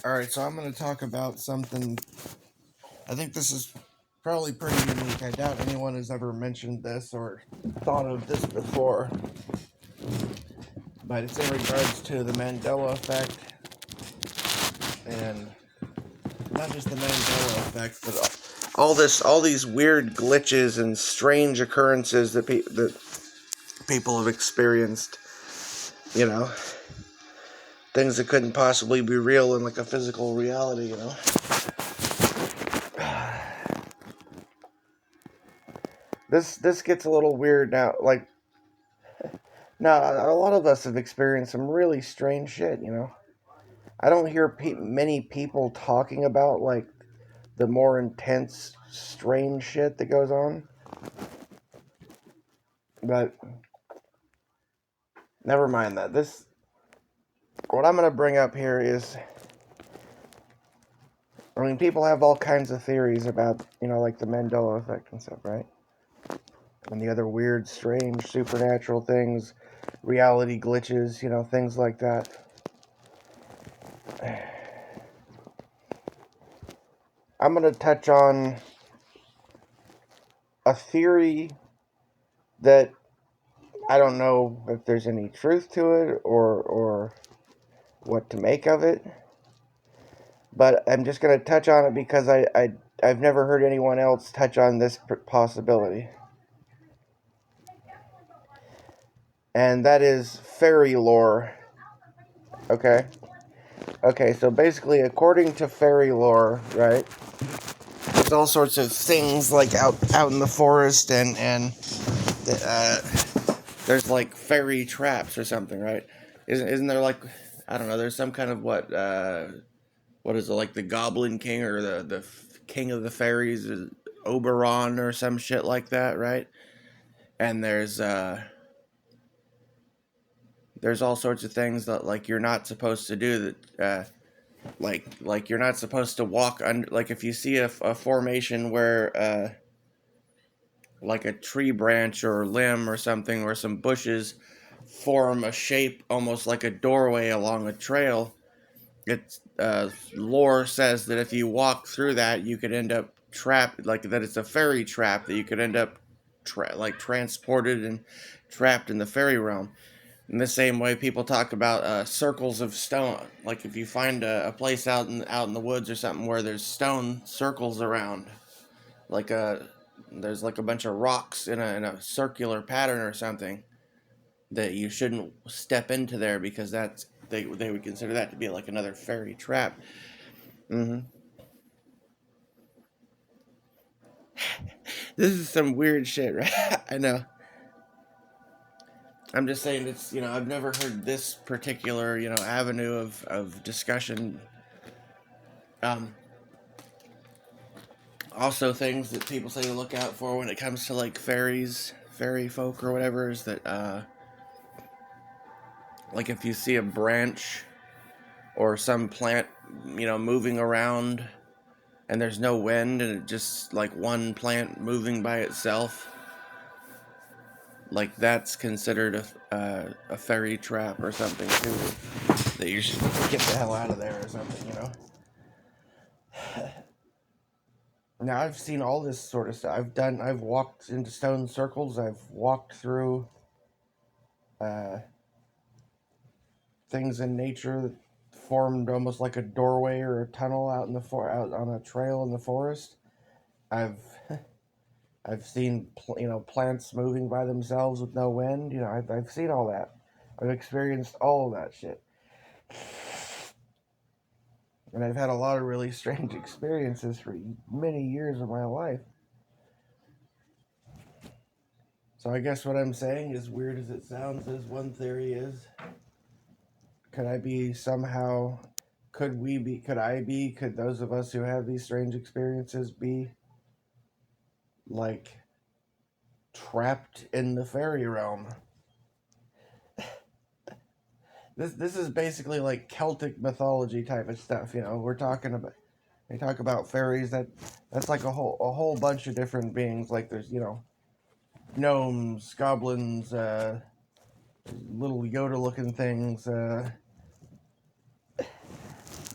Alright, so I'm going to talk about something. I think this is probably pretty unique. I doubt anyone has ever mentioned this or thought of this before. But it's in regards to the Mandela effect. And not just the Mandela effect, but all these weird glitches and strange occurrences that people have experienced. You know, things that couldn't possibly be real in like a physical reality, you know. This gets a little weird now. Like, now a lot of us have experienced some really strange shit, you know. I don't hear many people talking about like the more intense, strange shit that goes on. But never mind that. What I'm gonna bring up here is, I mean, people have all kinds of theories about, you know, like the Mandela effect and stuff, right? And the other weird, strange, supernatural things, reality glitches, you know, things like that. I'm going to touch on a theory that I don't know if there's any truth to it or what to make of it. But I'm just going to touch on it because I've never heard anyone else touch on this possibility. And that is fairy lore. Okay? Okay, so basically, according to fairy lore, right? There's all sorts of things like out in the forest, and there's like fairy traps or something, right? Isn't there like, I don't know? There's some kind of what is it, like the Goblin King or the King of the Fairies, Oberon or some shit like that, right? And there's all sorts of things that like you're not supposed to do that. Like you're not supposed to walk under, like if you see a formation where like a tree branch or limb or something or some bushes form a shape almost like a doorway along a trail, it's lore says that if you walk through that you could end up trapped, like that it's a fairy trap, that you could end up like transported and trapped in the fairy realm. In the same way, people talk about circles of stone. Like if you find a place out in the woods or something where there's stone circles around, like there's like a bunch of rocks in a circular pattern or something, that you shouldn't step into there because they would consider that to be like another fairy trap. Mm-hmm. This is some weird shit, right? I know. I'm just saying, it's, you know, I've never heard this particular, you know, avenue of discussion. Um, Also, things that people say to look out for when it comes to like fairy folk or whatever, is that like if you see a branch or some plant, you know, moving around and there's no wind and it just like one plant moving by itself, like that's considered a fairy trap or something too, that you should get the hell out of there or something, you know. Now I've seen all this sort of stuff. I've walked into stone circles. I've walked through uh, things in nature that formed almost like a doorway or a tunnel out in the out on a trail in the forest. I've I've seen you know, plants moving by themselves with no wind. You know, I've seen all that. I've experienced all of that shit, and I've had a lot of really strange experiences for many years of my life. So I guess what I'm saying, as weird as it sounds, is one theory is, could I be somehow, could those of us who have these strange experiences be like trapped in the fairy realm? This is basically like Celtic mythology type of stuff, you know. They talk about fairies, that's like a whole bunch of different beings. Like there's, you know, gnomes, goblins, little Yoda looking things,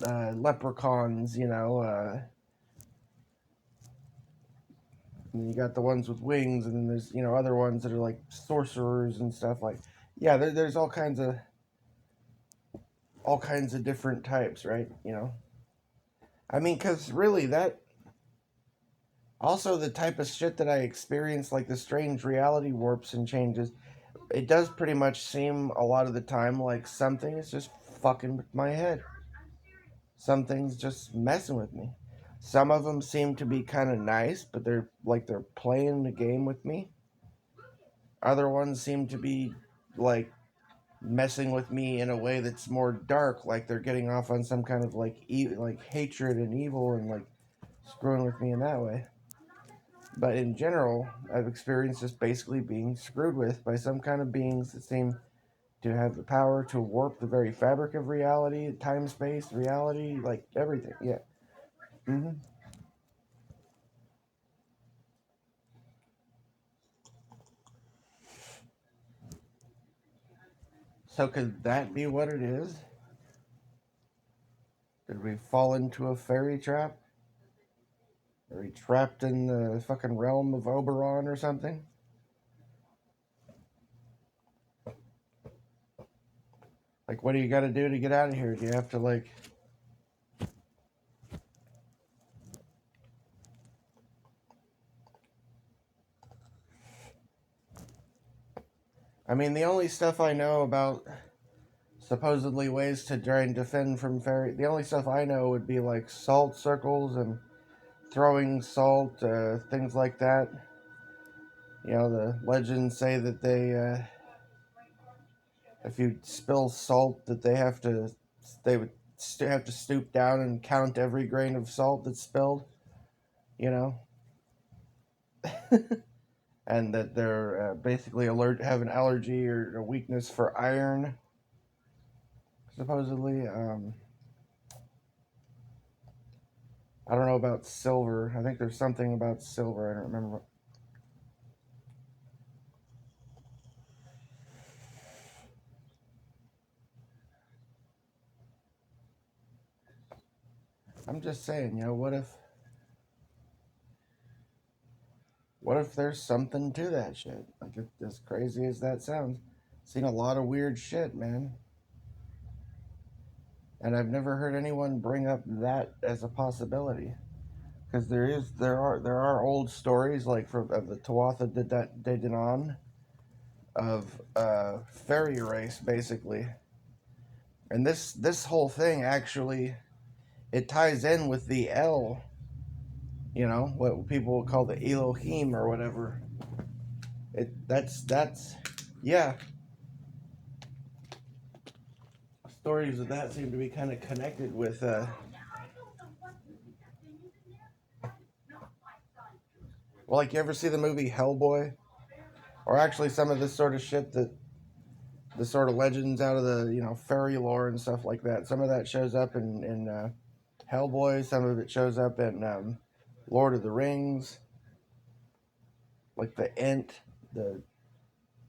leprechauns, and you got the ones with wings, and then there's other ones that are like sorcerers and stuff. Like, yeah, there's all kinds of different types, right? I mean, because really that also the type of shit that I experience, like the strange reality warps and changes, it does pretty much seem a lot of the time like something is just fucking with my head. Something's just messing with me. Some of them seem to be kind of nice, but they're playing the game with me. Other ones seem to be like messing with me in a way that's more dark, like they're getting off on some kind of like hatred and evil and like screwing with me in that way. But in general, I've experienced just basically being screwed with by some kind of beings that seem to have the power to warp the very fabric of reality, time, space, reality, like everything. Yeah. hmm So could that be what it is? Did we fall into a fairy trap? Are we trapped in the fucking realm of Oberon or something? Like, what do you got to do to get out of here? Do you have to like? I mean, the only stuff I know about supposedly ways to try and defend from fairy, the only stuff I know would be like salt circles and throwing salt, things like that. The legends say that if you spill salt, that they would have to stoop down and count every grain of salt that's spilled. You know, and that they're basically have an allergy or a weakness for iron. Supposedly, I don't know about silver. I think there's something about silver. I don't remember. I'm just saying, what if there's something to that shit? Like, as crazy as that sounds, seen a lot of weird shit, man. And I've never heard anyone bring up that as a possibility. Because there are old stories like from of the Tuatha De Danann of fairy race basically, and this whole thing actually it ties in with the El, what people would call the Elohim or whatever. That's yeah. Stories of that seem to be kind of connected with well, like, you ever see the movie Hellboy, or actually some of this sort of shit that the sort of legends out of the fairy lore and stuff like that. Some of that shows up in Hellboy. Some of it shows up in Lord of the Rings, like the Ent, the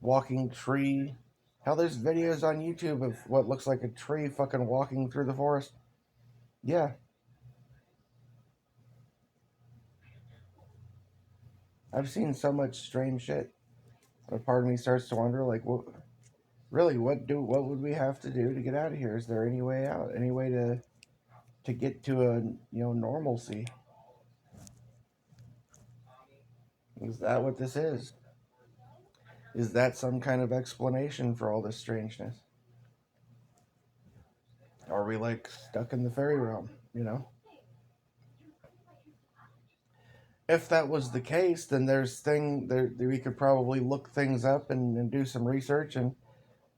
walking tree. Hell, there's videos on YouTube of what looks like a tree fucking walking through the forest. Yeah, I've seen so much strange shit. A part of me starts to wonder, like, really, what would we have to do to get out of here? Is there any way out? Any way to get to a normalcy? Is that what this is? Is that some kind of explanation for all this strangeness? Are we like stuck in the fairy realm? If that was the case, then there's thing there we could probably look things up and do some research, and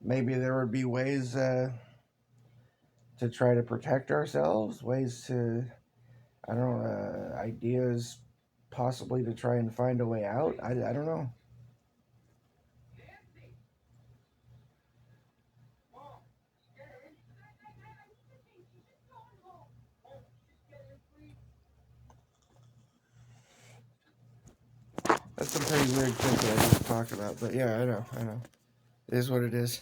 maybe there would be ways to try to protect ourselves, ways to I don't know, ideas possibly to try and find a way out. I don't know. That's some pretty weird shit that I just talked about, but yeah, I know. It is what it is.